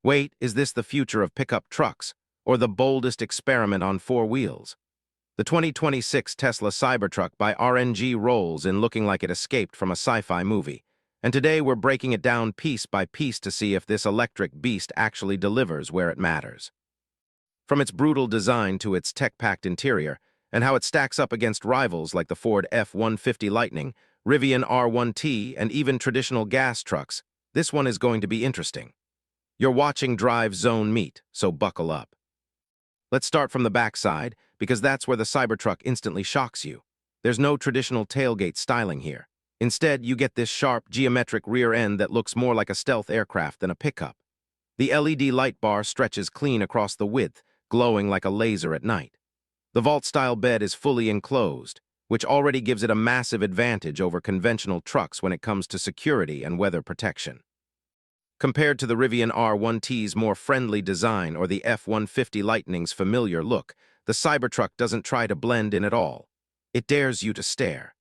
Wait, is this the future of pickup trucks, or the boldest experiment on four wheels? The 2026 Tesla Cybertruck by RNG rolls in looking like it escaped from a sci-fi movie. And today we're breaking it down piece by piece to see if this electric beast actually delivers where it matters. From its brutal design to its tech-packed interior, and how it stacks up against rivals like the Ford F-150 Lightning, Rivian R1T, and even traditional gas trucks, this one is going to be interesting. You're watching Drive Zone Mete, so buckle up. Let's start from the backside, because that's where the Cybertruck instantly shocks you. There's no traditional tailgate styling here. Instead, you get this sharp, geometric rear end that looks more like a stealth aircraft than a pickup. The LED light bar stretches clean across the width, glowing like a laser at night. The vault-style bed is fully enclosed, which already gives it a massive advantage over conventional trucks when it comes to security and weather protection. Compared to the Rivian R1T's more friendly design or the F-150 Lightning's familiar look, the Cybertruck doesn't try to blend in at all. It dares you to stare.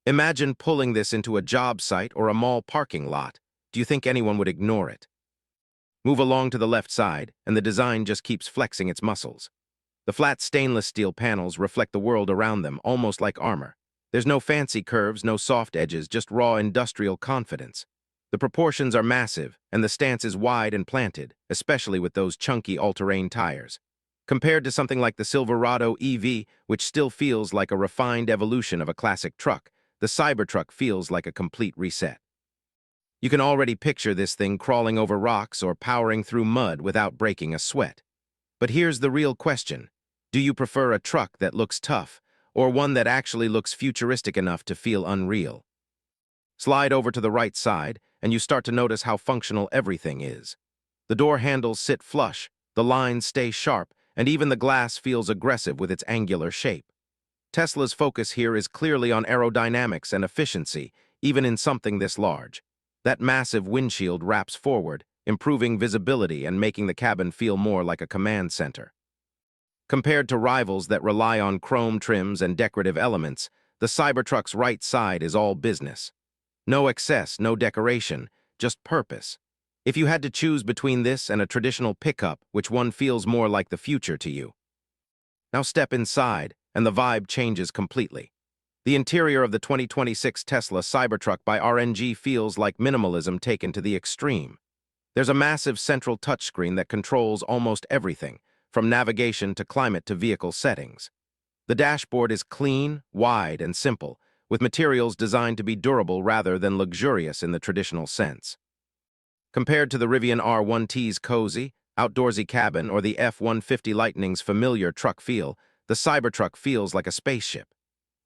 Imagine pulling this into a job site or a mall parking lot. Do you think anyone would ignore it? Move along to the left side, and the design just keeps flexing its muscles. The flat stainless steel panels reflect the world around them, almost like armor. There's no fancy curves, no soft edges, just raw industrial confidence. The proportions are massive, and the stance is wide and planted, especially with those chunky all-terrain tires. Compared to something like the Silverado EV, which still feels like a refined evolution of a classic truck, the Cybertruck feels like a complete reset. You can already picture this thing crawling over rocks or powering through mud without breaking a sweat. But here's the real question. Do you prefer a truck that looks tough, or one that actually looks futuristic enough to feel unreal? Slide over to the right side, and you start to notice how functional everything is. The door handles sit flush, the lines stay sharp, and even the glass feels aggressive with its angular shape. Tesla's focus here is clearly on aerodynamics and efficiency, even in something this large. That massive windshield wraps forward, improving visibility and making the cabin feel more like a command center. Compared to rivals that rely on chrome trims and decorative elements, the Cybertruck's right side is all business. No excess, no decoration, just purpose. If you had to choose between this and a traditional pickup, which one feels more like the future to you? Now step inside, and the vibe changes completely. The interior of the 2026 Tesla Cybertruck by RNG feels like minimalism taken to the extreme. There's a massive central touchscreen that controls almost everything, from navigation to climate to vehicle settings. The dashboard is clean, wide, and simple, with materials designed to be durable rather than luxurious in the traditional sense. Compared to the Rivian R1T's cozy, outdoorsy cabin or the F-150 Lightning's familiar truck feel, the Cybertruck feels like a spaceship.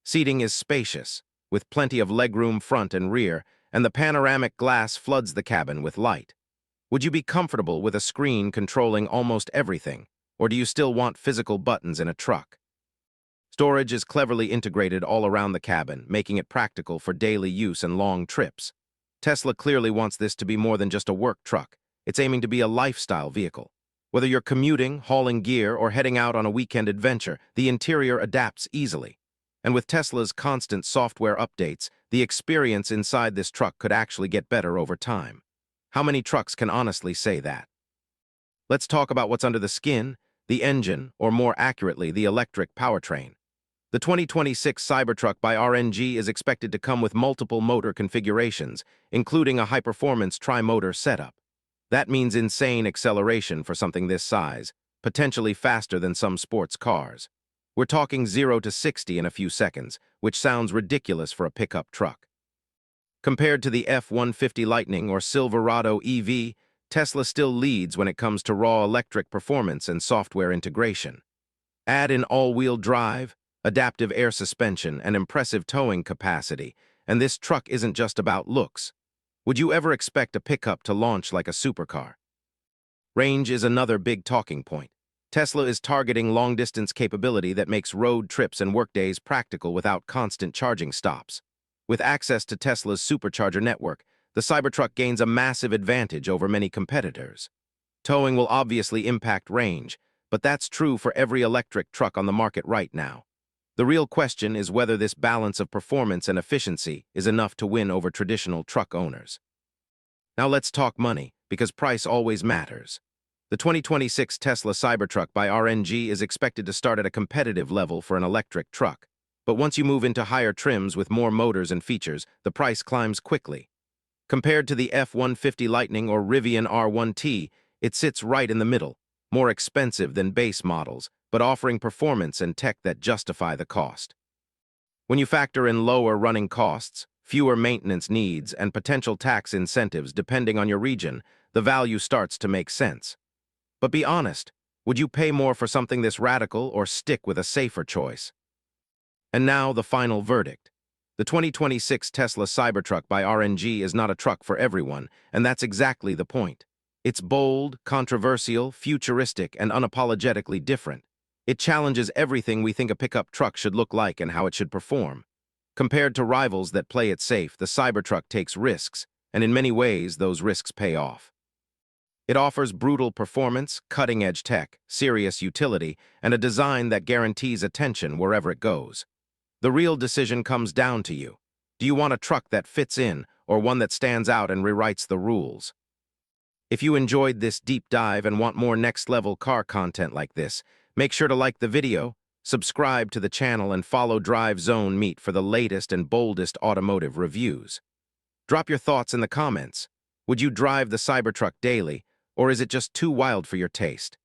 Seating is spacious, with plenty of legroom front and rear, and the panoramic glass floods the cabin with light. Would you be comfortable with a screen controlling almost everything, or do you still want physical buttons in a truck? Storage is cleverly integrated all around the cabin, making it practical for daily use and long trips. Tesla clearly wants this to be more than just a work truck. It's aiming to be a lifestyle vehicle. Whether you're commuting, hauling gear, or heading out on a weekend adventure, the interior adapts easily. And with Tesla's constant software updates, the experience inside this truck could actually get better over time. How many trucks can honestly say that? Let's talk about what's under the skin, the engine, or more accurately, the electric powertrain. The 2026 Cybertruck by RNG is expected to come with multiple motor configurations, including a high-performance tri-motor setup. That means insane acceleration for something this size, potentially faster than some sports cars. We're talking 0 to 60 in a few seconds, which sounds ridiculous for a pickup truck. Compared to the F-150 Lightning or Silverado EV, Tesla still leads when it comes to raw electric performance and software integration. Add in all-wheel drive, adaptive air suspension, and impressive towing capacity, and this truck isn't just about looks. Would you ever expect a pickup to launch like a supercar? Range is another big talking point. Tesla is targeting long-distance capability that makes road trips and workdays practical without constant charging stops. With access to Tesla's supercharger network, the Cybertruck gains a massive advantage over many competitors. Towing will obviously impact range, but that's true for every electric truck on the market right now. The real question is whether this balance of performance and efficiency is enough to win over traditional truck owners. Now let's talk money, because price always matters. The 2026 Tesla Cybertruck by RNG is expected to start at a competitive level for an electric truck. But once you move into higher trims with more motors and features, the price climbs quickly. Compared to the F-150 Lightning or Rivian R1T, it sits right in the middle, more expensive than base models, but offering performance and tech that justify the cost. When you factor in lower running costs, fewer maintenance needs, and potential tax incentives depending on your region, the value starts to make sense. But be honest, would you pay more for something this radical or stick with a safer choice? And now the final verdict. The 2026 Tesla Cybertruck by RNG is not a truck for everyone, and that's exactly the point. It's bold, controversial, futuristic, and unapologetically different. It challenges everything we think a pickup truck should look like and how it should perform. Compared to rivals that play it safe, the Cybertruck takes risks, and in many ways, those risks pay off. It offers brutal performance, cutting-edge tech, serious utility, and a design that guarantees attention wherever it goes. The real decision comes down to you. Do you want a truck that fits in, or one that stands out and rewrites the rules? If you enjoyed this deep dive and want more next-level car content like this, make sure to like the video, subscribe to the channel, and follow Drive Zone Mete for the latest and boldest automotive reviews. Drop your thoughts in the comments. Would you drive the Cybertruck daily, or is it just too wild for your taste?